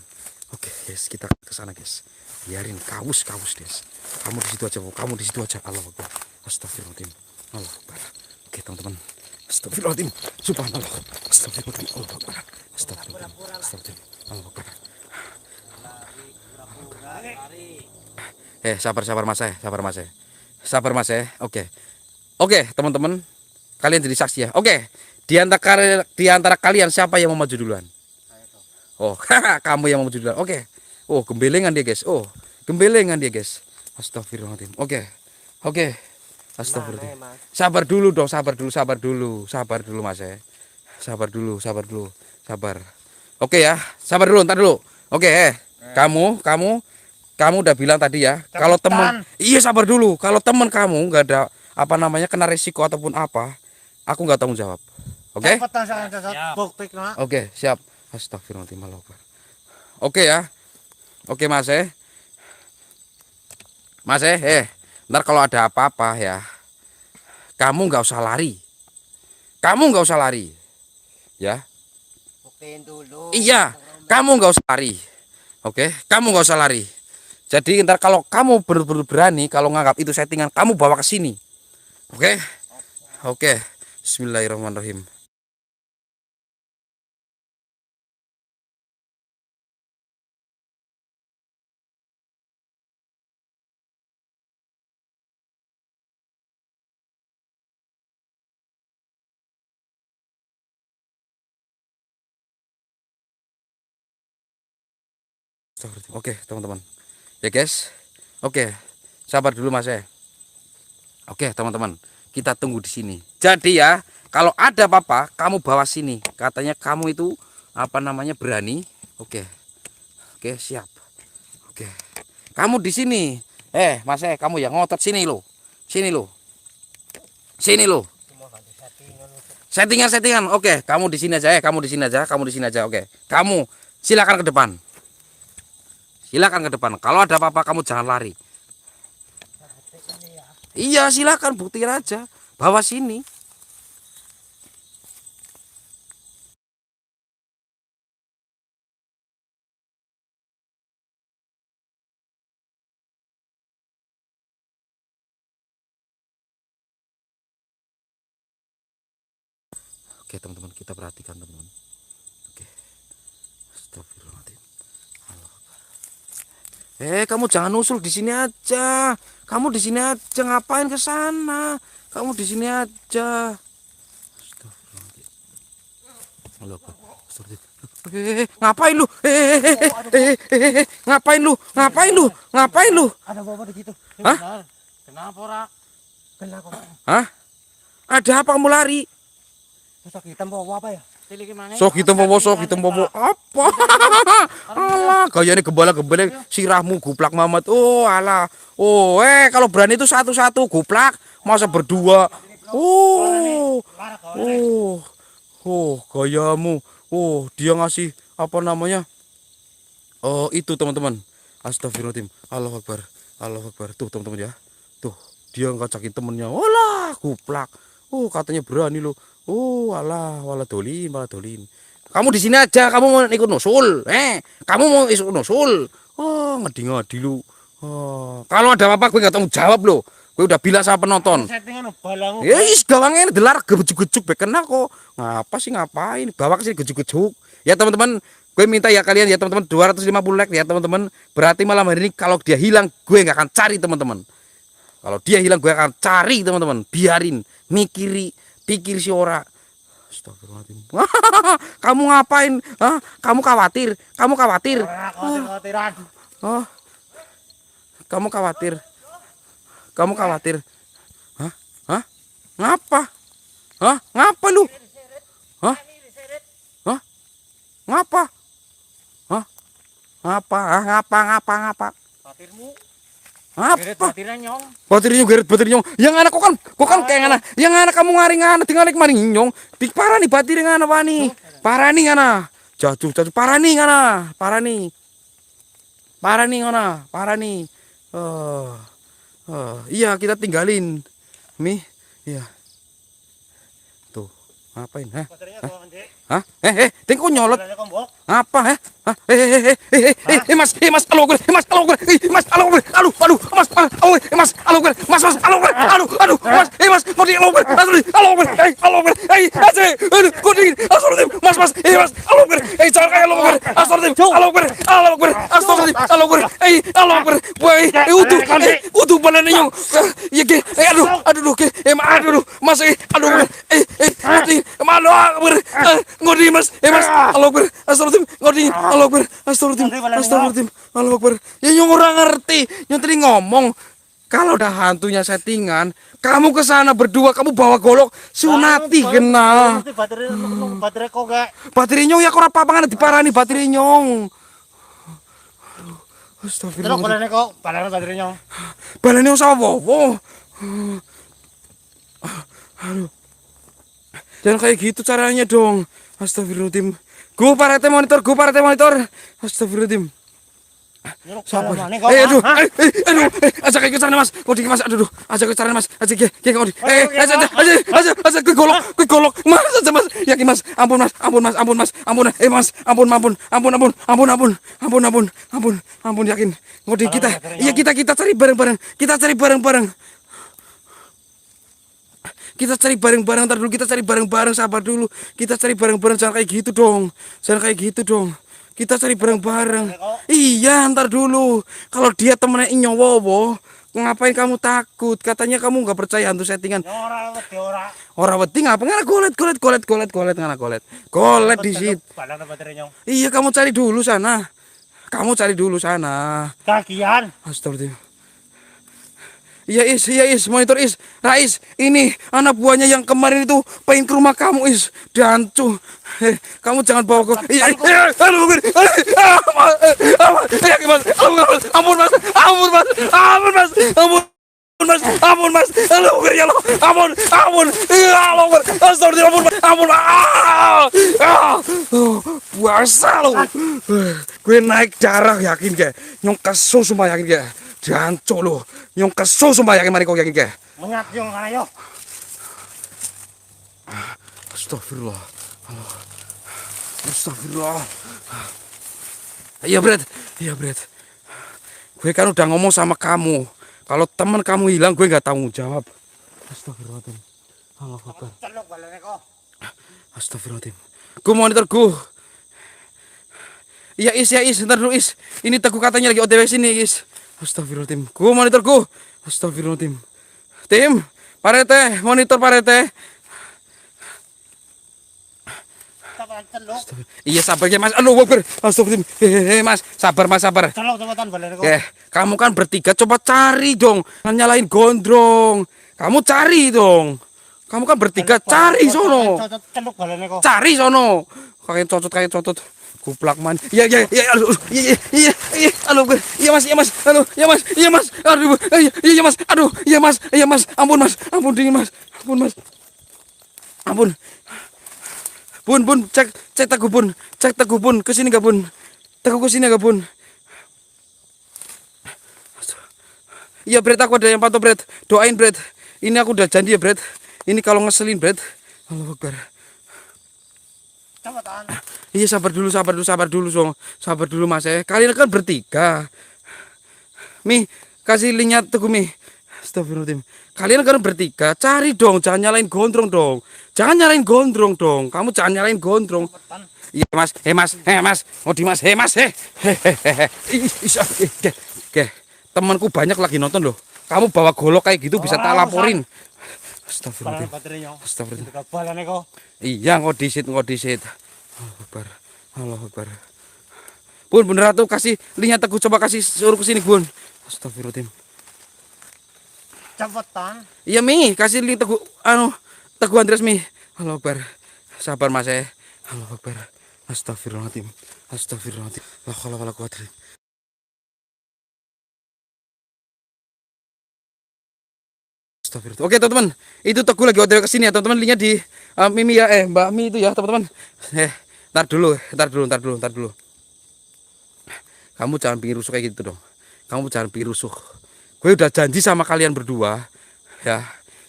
oke guys kita ke sana guys, biarin kawus guys. Kamu di situ aja Bobo, kamu di situ aja. Allahu akbar. Astagfirullahaladzim. Allahu akbar. Oke teman-teman, astagfirullahaladzim. Subhanallah. Astagfirullahaladzim. Allahu akbar. Astagfirullahaladzim. Allahu akbar. Sabar mas. Oke teman-teman, kalian jadi saksi ya. Oke, di antara kalian siapa yang mau maju duluan? Oh kamu yang mau maju duluan. Oke. Oh gembelengan dia guys. Astagfirullahaladzim. Oke. Astagfirullahaladzim. Sabar dulu dong, sabar dulu mas ya. Sabar. Oke ya, sabar dulu, ntar dulu. Oke, kamu udah bilang tadi ya, kalau teman, iya sabar dulu. Kalau teman kamu nggak ada kena resiko ataupun apa, aku nggak tanggung jawab. Oke? Oke, siap. Astagfirullahaladzim. Oke ya, oke mas ntar kalau ada apa-apa ya, kamu nggak usah lari, ya. Iya, kamu nggak usah lari. Oke, kamu nggak usah lari. Jadi ntar kalau kamu benar-benar berani, kalau nganggap itu settingan, kamu bawa ke sini. Oke. Bismillahirrahmanirrahim. Oke, teman-teman. Ya, guys. Oke. Sabar dulu, Mas ya. Oke, teman-teman. Kita tunggu di sini. Jadi ya, kalau ada apa-apa, kamu bawa sini. Katanya kamu itu apa namanya berani. Oke. Oke, siap. Oke. Kamu di sini. Mas kamu yang ngotot sini lo. Sini lo. Sini lo. Settingan. Oke, kamu di sini aja kamu di sini aja. Oke. Kamu silakan ke depan. Silakan ke depan. Kalau ada apa-apa kamu jangan lari. Iya, silakan buktiin aja. Bawa sini. Oke, teman-teman, kita perhatikan, teman-teman. Oke. Astagfirullahaladzim. Kamu jangan usul di sini aja. Kamu di sini aja, ngapain ke sana? Kamu di sini aja. Astagfirullahaladzim. Ngapain lu? Ngapain lu? Ngapain lu? Ngapain lu? Ada apa di situ? Hah? Kenapa, Ora? Kenapa? Hah? Ada apa kamu lari? Sosok hitam bawa apa ya? Sok hitam bobo apa? Alah, gayanya gebala-gebala sirahmu guplak Mamat. Oh, alah. Oh, kalau berani itu satu-satu guplak, masa berdua. Oh. Gayamu. Oh, dia ngasih apa namanya? Oh, itu teman-teman. Astagfirullahaladzim. Allahu Akbar. Allahu Akbar. Tuh, teman-teman ya. Tuh, dia ngajakin temennya. Walah, guplak. Oh, katanya berani lo. Oh, alah, wala dolin. Kamu di sini aja, kamu mau ikut nusul. Kamu mau ikut nusul. Oh, ngadi-ngadi lu. Oh, kalau ada apa-apa gue nggak tanggung jawab lo. Gue udah bilang sama penonton. Settingan balang. Ya, gawangnya delar gejuk-gejuk kena kok. Ngapa sih ngapain? Bawa ke sini gejuk-gejuk. Ya, teman-teman, gue minta ya kalian ya teman-teman 250 like ya teman-teman. Berarti malam hari ini kalau dia hilang gue nggak akan cari teman-teman. Kalau dia hilang gue akan cari teman-teman. Biarin, pikir si ora. Astagfirullahaladzim. Kamu ngapain? Hah? Kamu khawatir? Khawatiran. Oh. Kamu khawatir? Hah? Ngapa? Ngapa lu? Ngapa? Ngapa? Batirmu. Apa? Batirnya Geret nyong. Yang anak kok kan kayak ngana. Yang anak kamu ngaring ngana tinggal maring nyong. Dik parani batir ngana wani. Parani ngana. Jatuh parani ngana. Parani. Iya kita tinggalin. Iya. Tuh, ngapain? Hah? Tengok nyolot. Apa? Mas, alo gue. Mas, alo gue. Mas, alo gue. Aduh, Mas, alo gue. Mas, alo gue. Aduh, Mas, mau di alo gue. Alo gue. Aduh, kuning. Astagfirullahaladzim. Mas, alo gue. Jangan kayak alo gue. Astagfirullahaladzim. Alo gue. Utuh badan nyong. Ya ke. Aduh, Mas, aduh gue. Ngodi Mas, Allahu Akbar, astagfirullahaladzim, ngodi, Allahu Akbar, astagfirullahaladzim, Allahu Akbar. Ya nyong orang ngerti, nyong tadi ngomong kalau udah hantunya settingan, kamu ke sana berdua, kamu bawa golok, sunati kena. Baterai kok gak? Baterai nyong ya kok apa pangan diparani baterai nyong. Astagfirullahaladzim. Kok baterai nyong. Balane nyong sama wowo. Aduh. Jangan kayak gitu caranya dong. Astagfirullahaladzim. Gue parete monitor. Astagfirullahaladzim. Sabar. Aduh. Ajak ke sana Mas. Kau Mas. Aduh. Ajak ke sana Mas. Ajak kau. Ajak ke golok. Mas aja Mas. Yakin Mas. Ampun Mas. Ampun. Mas. Ampun yakin. Kau kita. Iya kita cari bareng-bareng. Kita cari bareng-bareng, ntar dulu kita cari bareng-bareng, sabar dulu. Kita cari bareng-bareng, jangan kayak gitu dong. Kita cari bareng-bareng. Iya, ntar dulu. Kalau dia temennya Inyowowo, ngapain kamu takut? Katanya kamu nggak percaya hantu settingan. Ora wedi ngapa? Ngana golet di situ. Iya, kamu cari dulu sana. Kamu cari dulu sana. Kagian. Astagfirullahaladzim. Iya Is, monitor Is, Rais, ini anak buahnya yang kemarin itu pengen ke rumah kamu Is, Dancu, kamu jangan bawa ke, iya, aduh, ampun mas, ampun mas, ampun mas, ampun. Ampun mas, aduh, ya Allah, ampun, ya Allah, astagfirullah, ampun, puasa lo, gue naik darah yakin kayak, nyong kesu sumpah yakin kayak. Jancuk lo, nyong kesu sumpah yakin mari kau yakin ke. Menyat yung kana yo. Astagfirullah. Astagfirullah. Iya Bret. Gue kan udah ngomong sama kamu. Kalau teman kamu hilang gue nggak tanggung jawab. Astagfirullahaladzim. Allahu Akbar. Celuk balene ko. Astagfirullahaladzim. Gue monitor gue. Iya Is, ntar dulu Is. Ini Teguh katanya lagi OTW sini Is. Astagfirullahaladzim. Gue monitor gue. Astagfirullahaladzim. Tim, Parete, monitor Parete. Iya sabar ya Mas. Aduh, Akbar. Astagfirullahaladzim. Mas, sabar Mas, sabar. Celuk cepetan balene ko. Kamu kan bertiga coba cari dong. Nyalain gondrong. Kamu cari dong. Kamu kan bertiga cari sono. Celuk balene ko. Cari sono. Kayak cocot. Kuplak man. Iya, aduh, aduh, iya mas, aduh, iya mas, aduh, iya mas, ampun dingin mas, ampun, bun, cek Teguh bun, kesini gak bun, Teguh kesini gak bun, iya Bret, aku ada yang pantau Bret, doain Bret, ini aku udah janji ya Bret, ini kalau ngeselin Bret, Allahu Akbar. Cepetan. Iya sabar dulu mas. Kalian kan bertiga. Mi, kasih linknya Teguh Mi. Astagfirullahaladzim. Kalian kan bertiga, cari dong, jangan nyalain gondrong dong. Kamu jangan nyalain gondrong. Iya mas, mas. Oh di mas, mas, temanku banyak lagi nonton loh. Kamu bawa golok kayak gitu bisa tak laporin. Astagfirullahaladzim. Iya ngodisit. Allahu Akbar. Bun bener tuh kasih linknya Teguh, coba kasih suruh kesini Bun. Astagfirullahaladzim. Cepetan. Iya Mi, kasih link Teguh Teguh Andres Mi. Allahu Akbar. Sabar Mas Allahu Akbar. Astagfirullahaladzim. La haula wala quwwata. Astagfirullah. Oke teman-teman, itu Teguh lagi OTW kesini ya teman-teman, linknya di Mimi ya, Mbak Mi itu ya teman-teman. Ntar dulu. Kamu jangan bikin rusuh kayak gitu dong. Gue udah janji sama kalian berdua ya,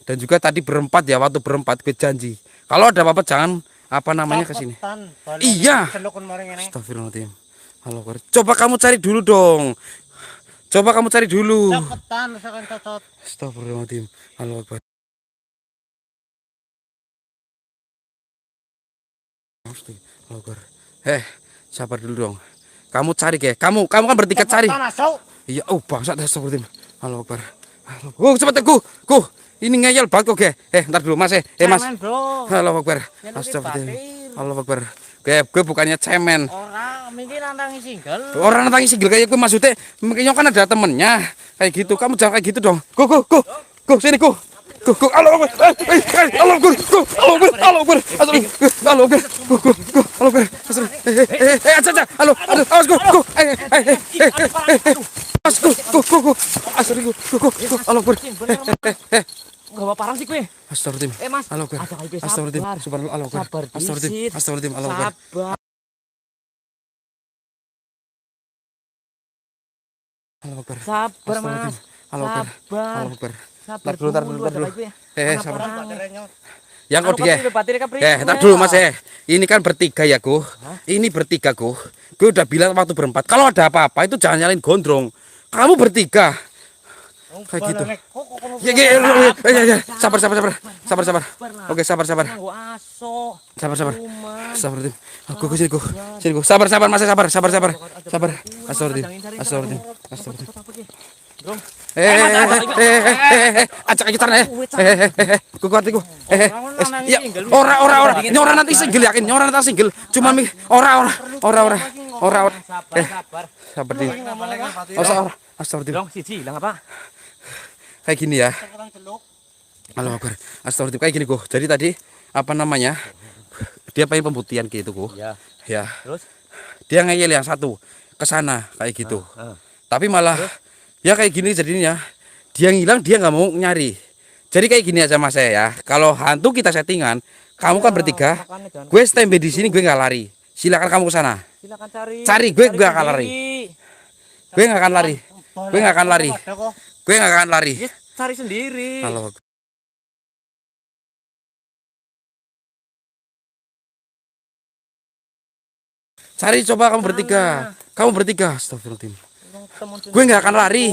dan juga tadi berempat ya, waktu berempat gue janji. Kalau ada apa-apa jangan kesini. Iya. Astagfirullahaladzim. Halo, coba kamu cari dulu dong. Cepetan, misalkan cocot. Astagfirullahaladzim. Halo Akbar. Sabar dulu dong. Kamu cari kamu kan bertiga cari. Iya, bangsat astagfirullahaladzim. Halo Akbar. Cepet Teguh. Ini ngeyel banget kok ntar dulu Mas Mas. Halo Akbar. Astagfirullahaladzim. Halo Akbar. Gue bukannya cemen. Orang nantangi single kayak gue maksudnya, mungkin kan ada temennya kayak gitu. Kamu jangan kayak gitu dong. Go sini go. Halo Gak apa parang sih gue. Astagfirullahaladzim. Mas. Halo, astagfirullahaladzim. Subhanallah. Astagfirullahaladzim. Sabar. Halo Akbar. Sabar Mas. Halo Akbar. Halo Akbar. Sabar dulu. Sabar. Yang kau Ntar dulu Mas Ini kan bertiga ya Gue. Ini bertiga Gue udah bilang waktu berempat. Kalau ada apa-apa itu jangan nyalain gondrong. Kamu bertiga. Kayak gitu. Ya. Sabar. Oke, sabar. Sabar. Aku sini. Sabar Mas, sabar. Astagfirullahaladzim. Acak gitar kuat iku. Ora. Nyora nanti single yakin, nyora nanti single. Cuma ora. Ora. Sabar, sabar. Sabar Dim. Balik. Astagfirullah. Dong, siji hilang apa? Kayak gini ya. Sekarang celuk. Allahu Akbar. Astagfirullah. Kayak gini kok. Jadi tadi apa namanya? Dia pengen pembuktian gitu kok. Iya. Ya. Terus? Dia ngeyel yang satu ke sana kayak gitu. Ah. Tapi malah ya kayak gini jadinya. Dia ngilang, dia nggak mau nyari. Jadi kayak gini aja mas saya ya. Kalau hantu kita settingan, kamu kan bertiga, Makanya jangan gue standby di sini, gue nggak lari. Silakan kamu ke sana. silakan cari. Cari, gue nggak akan lari. sendiri. Gue nggak akan lari. Gue nggak akan lari. Ada kok. Gue nggak akan lari. Ya, cari sendiri. Halo. Cari coba kamu bertiga. Kamu bertiga. Astagfirullahaladzim. Teman Gue nggak akan lari.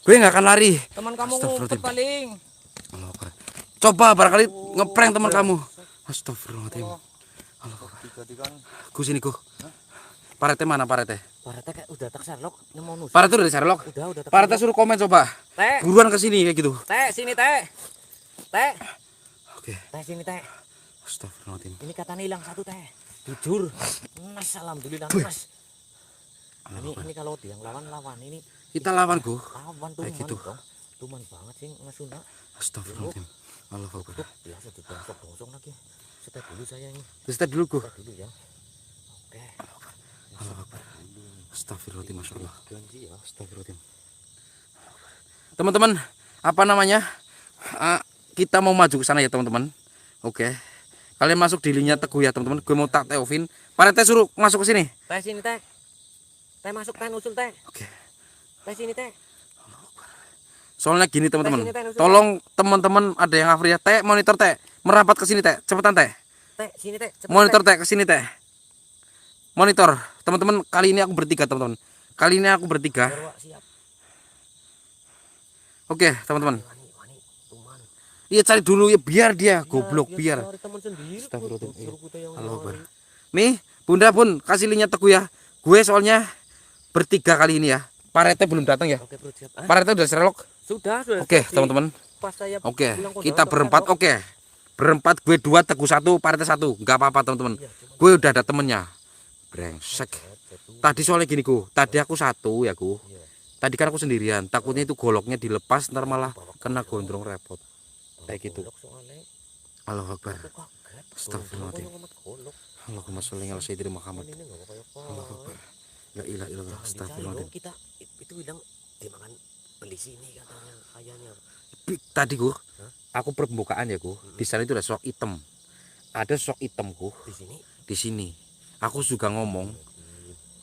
Gue nggak akan lari. Teman kamu ngumpet Astagfirullahaladzim. paling. Allahu Akbar. Coba barangkali ngeprank teman kamu. Astagfirullahaladzim. Tiga-tigaan. Ku sini ku. Parete mana parete? Parete kayak udah tak Sherlock, ini mau nusuk. Parete udah di Sherlock. Udah tak. Parete suruh komen coba. Teh, Buruan ke sini kayak gitu. teh, sini teh. Teh, Oke. teh sini teh. Astagfirullahaladzim. Ini katanya hilang satu teh. Jujur. Nas, alhamdulillah nas. Ini kalau dia yang lawan ini Kita lawan ku. lawan Kayak tuman gitu. dong. Tuman banget sih ngasuna. Astagfirullahaladzim. Allahu Akbar. Biasa didongsok-dongsok lagi. Setek dulu saya ini. Terus kita dulu ku. Setek dulu ya. Oke. Allahu Akbar. Astagfirullahaladzim. Masya Allah. Ganti ya. Astagfirullahaladzim. Teman-teman, apa namanya? Kita mau maju ke sana ya teman-teman. Oke. Kalian masuk di linknya Teguh ya teman-teman. Gue mau tak Teovin. Parete suruh masuk ke sini. Teh sini teh. Teh masuk teh usul teh. Oke. Teh sini teh. Soalnya gini teman-teman. Sini, Teh, nusuk, Tolong teman-teman ada yang hafal ya. Teh, monitor teh. Merapat ke sini teh. Cepetan teh. Teh sini teh. Cepet, Monitor teh ke sini teh. Monitor. Teman-teman, kali ini aku bertiga teman-teman. Kali ini aku bertiga. Berwak, siap. Oke, teman-teman. Wani, tuman. Iya cari dulu ya biar dia goblok Ya, biar. cari teman sendiri. Astagfirullahaladzim, iya. Suruh kita yang Allahu Akbar. nyari. Nih, Bunda pun kasih linknya Teguh ya. Gue soalnya bertiga kali ini ya. Parete belum datang ya. Oke, bro, siap. Parete udah Sherlock. Sudah. Oke, Jadi, teman-teman. Pas saya Oke, bilang kok kita jangan berempat. Sherlock. Oke. Berempat gue dua, Teguh satu, Parete satu. Enggak apa-apa, teman-teman. Iya, cuman Gue udah ada temennya. Brengsek. Tadi soalnya gini ku. Tadi aku satu ya ku. Iya. Tadi kan aku sendirian. Takutnya itu goloknya dilepas ntar malah kena gondrong repot. Kayak gitu. Golok soalnya. Allahu Akbar. Aku kaget. Astagfirullahaladzim. Golok sama golok. Allahumma sholli ala sayyidina Muhammad. Ini nggak kayak Allahu Akbar. La ilaha illallah. Dicari Astagfirullahaladzim. dong, kita itu bilang dimakan beli sini katanya ayahnya. Tadi ku, aku permukaan ya ku. Di sana itu ada sok hitam. Ada sok hitam ku Di sini di sini. Aku juga ngomong,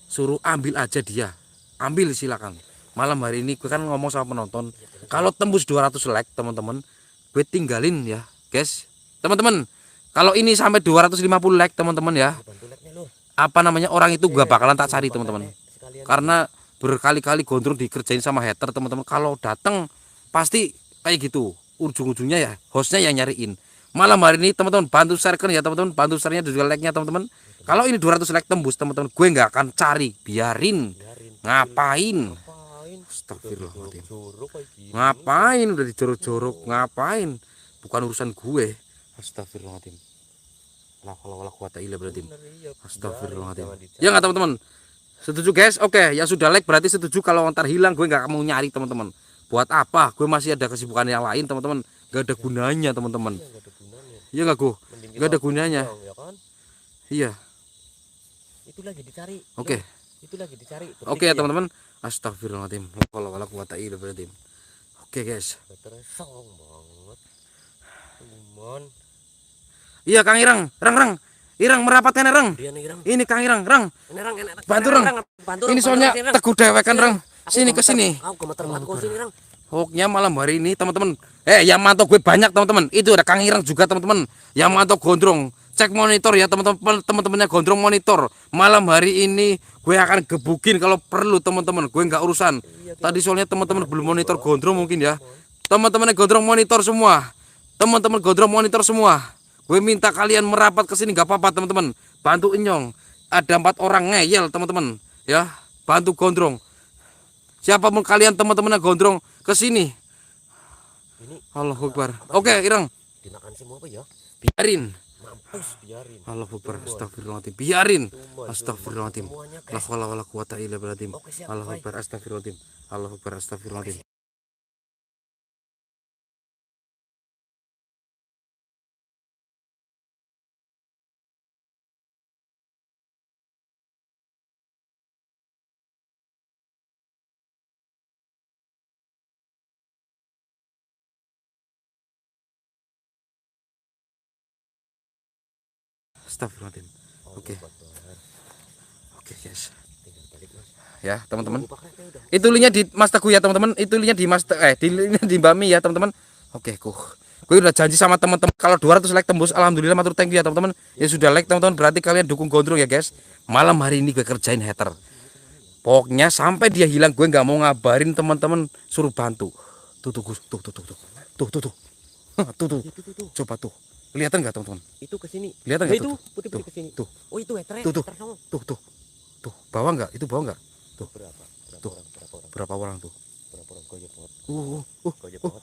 suruh ambil aja dia. Ambil silakan. Malam hari ini gue kan ngomong sama penonton, kalau tembus 200 like teman-teman, gue tinggalin ya, guys. Teman-teman, kalau ini sampai 250 like teman-teman ya, bantu liatnya lur. apa namanya orang itu gak bakalan tak cari teman-teman. Sekalian Karena berkali-kali gondrong dikerjain sama hater teman-teman. Kalau datang pasti kayak gitu. Ujung-ujungnya ya hostnya yang nyariin. Malam hari ini teman-teman bantu sharekan ya teman-teman. Bantu share-nya dan juga like-nya teman-teman. Kalau ini 200 like tembus teman-teman, gue nggak akan cari. Biarin. Ngapain? ngapain? Astagfirullahaladzim. Jorok kayak gini. Ngapain udah dijorok-jorok? Ngapain? Bukan urusan gue. Astagfirullahaladzim. La haula wala quwata illa billah. Bener, iya. Astagfirullahaladzim. Jangan dicari. Ya nggak teman-teman? Setuju guys? Oke, ya sudah like berarti setuju. Kalau ntar hilang gue nggak mau nyari teman-teman. Buat apa? Gue masih ada kesibukan yang lain teman-teman. Gak ada gunanya teman-teman. Iya, nggak ada gunanya. Iya nggak gue? Mending Nggak ada kita gunanya. pulang, ya kan? Iya. Itu lagi dicari. Oke. Lur. Itu lagi dicari. Oke ya teman-teman. Astagfirullahaladzim. Kalau wala quwata illa billah. Oke guys. Veteran song banget. Cuman Iya Kang Irang. Rang. Irang merapatkan Rang. dia nih Rang. Ini Kang Irang. Rang. Ini Rang enak. Bantu, Enak, Rang. Bantu, Ini Rang, soalnya bantu, Rang. Teguh dewekan Rang. Aku Sini ke gemeter- sini. Aku gemeter banget kok sini Rang. Pokoknya malam hari ini teman-teman. Yang mantau gue banyak teman-teman. Itu ada Kang Irang juga teman-teman. Yang mantau gondrong. Cek monitor ya teman-teman. Teman-temannya gondrong monitor. Malam hari ini gue akan gebukin kalau perlu teman-teman. Gue nggak urusan. Tadi soalnya teman-teman belum monitor gondrong mungkin ya. Teman-temannya gondrong monitor semua. Teman-teman gondrong monitor semua. Gue minta kalian merapat ke sini nggak apa-apa teman-teman. Bantu Enyong. Ada 4 orang ngeyel teman-teman. Ya, bantu gondrong. Siapapun kalian teman-temannya gondrong ke sini. Ini Allahu Akbar. Oke, Irang. dimakan semua apa ya? Biarin. Mampus biarin. Allahu Akbar. Astagfirullahaladzim. Biarin. Tumbal, Astagfirullahaladzim. semuanya, La guys. haula wala quwata illa billah. Oke, siap, Allahu bye. Akbar. Astagfirullahaladzim. Allahu Akbar. Astagfirullahaladzim. Astagfirullahaladzim. Oke. Oke, guys. Tinggal balik, Mas. Ya, teman-teman. Buka keretnya udah. Itu linknya di Mas Teguh ya, teman-teman. Itu linknya di Mas di linknya di Bami ya, teman-teman. Oke, gue udah janji sama teman-teman kalau 200 like tembus, alhamdulillah matur thank you ya, teman-teman. Ya sudah like, teman-teman, berarti kalian dukung Gondrong ya, guys. Malam hari ini gue kerjain hater. Pokoknya sampai dia hilang gue nggak mau ngabarin teman-teman, suruh bantu. Tuh. Tuh. Coba tuh. Kelihatan nggak, teman-teman? Itu ke sini. Kelihatan nggak Itu tuh? putih-putih ke sini. Tuh. Oh, itu heternya. Tuh. Heter kamu. Tuh. Bawah nggak? Itu bawah nggak? Tuh. Berapa? Tuh. Berapa orang? Berapa orang tuh? Berapa orang? Goyok banget. Uh. Goyok banget.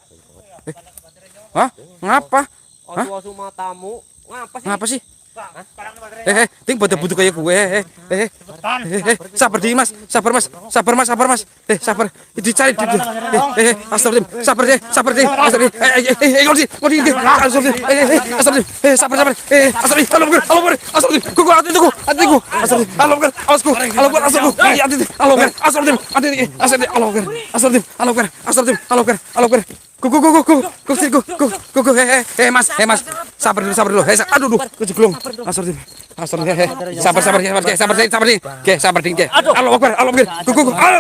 Hah? Ngapa? Asu-asu matamu. Ngapa sih? Ngapa sih? Ting pada butuh kayak gue. Sabar di Mas, sabar Mas. Sabar. Dicari di. Astagfirullahaladzim. Sabar deh. Mas, sabar dulu. Aduh, kejeglong. Sabar. Allahu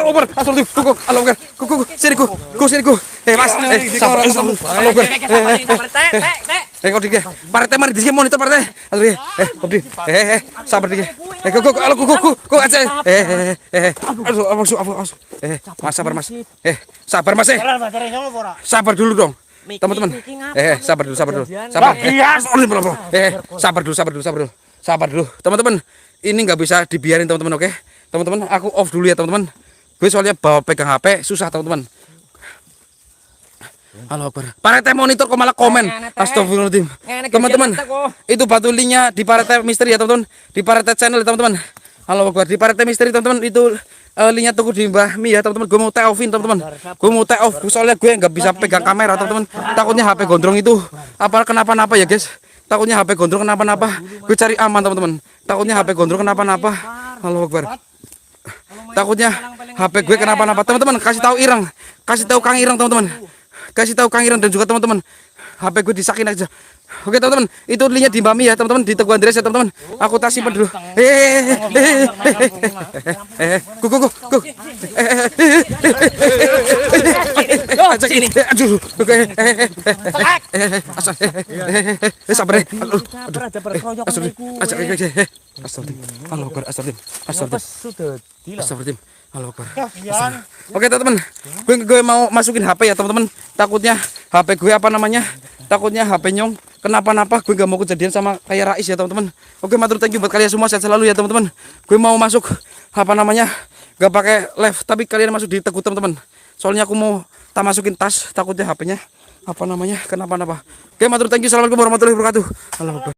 Akbar. Sini. Mas. Sabar. Allahu Akbar. Kau dik. Parete mari di monitor parete. Sabar dik. Aja. Aduh. Mas sabar Mas. Sabar Mas. Sabar dulu dong. Teman-teman. Sabar dulu. Sabar dulu. Teman-teman. Ini nggak bisa dibiarin, teman-teman, oke? Teman-teman, aku off dulu ya, teman-teman. Gue soalnya bawa pegang HP susah, teman-teman. Halo, Akbar. Parete monitor kok malah komen. Astagfirullahaladzim. Teman-teman, itu batu linknya di Parete Misteri ya, teman-teman. Di Parete channel ya, teman-teman. Halo, Akbar. Di Parete Misteri, teman-teman, itu linknya tunggu di Mbah Mi ya, teman-teman. Gue mau take offin, teman-teman. Gue mau take off soalnya gue nggak bisa pegang kamera, teman-teman. Takutnya HP Gondrong itu kenapa-napa ya, guys. Takutnya HP Gondrong kenapa-napa. Gue cari aman, teman-teman. Takutnya HP Gondrong kenapa-napa. Halo, Akbar. Takutnya HP gue kenapa-napa. Teman-teman, kasih tahu Irang. Kasih tahu Kang Irang, teman-teman. Kasih tahu Kang Irang dan juga teman-teman. HP gue disakin aja. Oke, teman-teman, itu linknya di Bami ya, teman-teman, di Teguh Andreas ya, teman-teman. Aku tas simpen dulu. Sabar. Astagfirullahaladzim. Halo, Akbar. Oke, teman-teman, gue mau masukin HP ya, teman-teman. Takutnya HP gue takutnya HP nyong kenapa-napa. Gue gak mau kejadian sama kayak Rais ya, teman-teman. Oke, matur thank you buat kalian semua, sehat selalu ya, teman-teman. Gue mau masuk gak pakai live, tapi kalian masuk di Teguh, teman-teman. Soalnya aku mau masukin tas, takutnya HP-nya kenapa-napa. Oke, matur thank you. Assalamualaikum warahmatullahi wabarakatuh. Halo, Akbar.